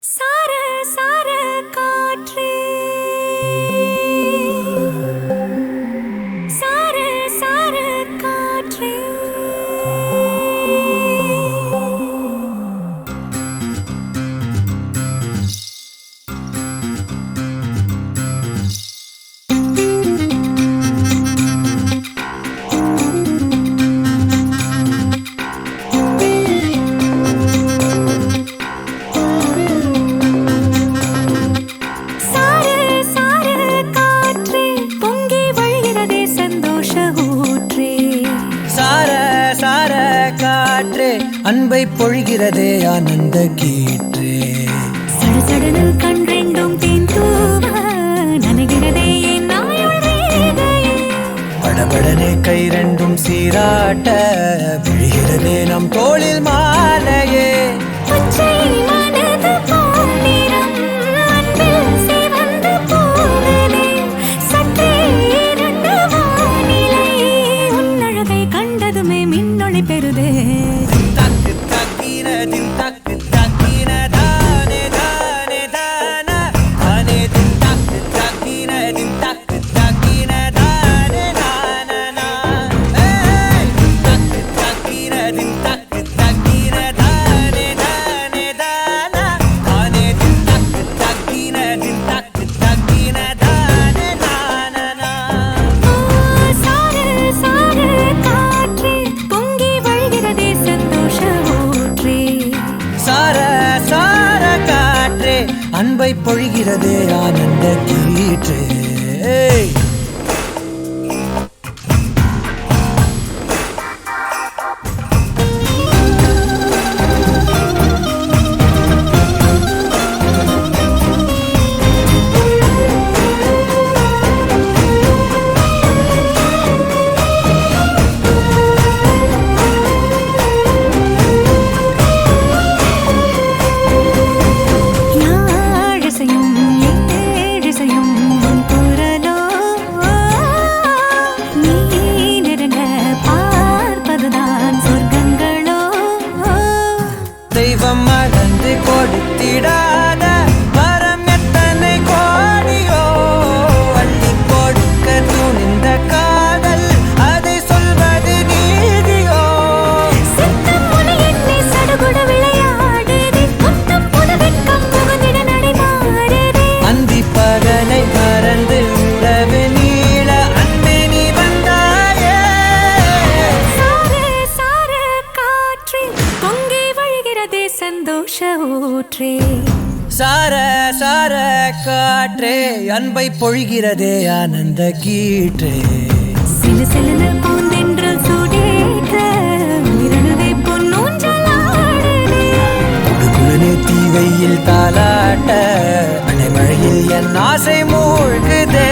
சார சார காற்றே சார சார காற்றே அன்பை பொழிகிறதே ஆனந்த கீற்றே சடசடனில் கண் ரெண்டும் தேன் தூவ நனைகிறதே என் நாயுள் ரேகையே படபடனே கை ரெண்டும் சீராட்ட விழுகிறதே நம் தோளில் மாலையே பச்சை மனது பொன்னிறம் அன்பில் சிவந்து போகுதே சற்றே இருண்ட வானிலை உன்னழகை கண்டதுமே மின்னொளி பெறுதே அன்பை பொழிகிறதே ஆனந்த கீற்றே தெய்வம் மறந்து கொடுத்திடாத வரம் எத்தனை கோடியோ அள்ளி கொடுக்க துணிந்த காதல் அதை சொல்வது நீதியோ அந்தி பகலை மறந்து உறவு நீள அன்பே நீ வந்தாயே சந்தோஷ ஊற்றே சார சார காற்றே அன்பை பொழிகிறதே ஆனந்த கீற்றே சில சில பூந்தென்றல் சூடேற்ற இரணுதை பொன்னூஞ்சலாடுதே குடுகுடனே தீவையில் தாலாட்ட அனைமழையில் என் ஆசை மூழ்குதே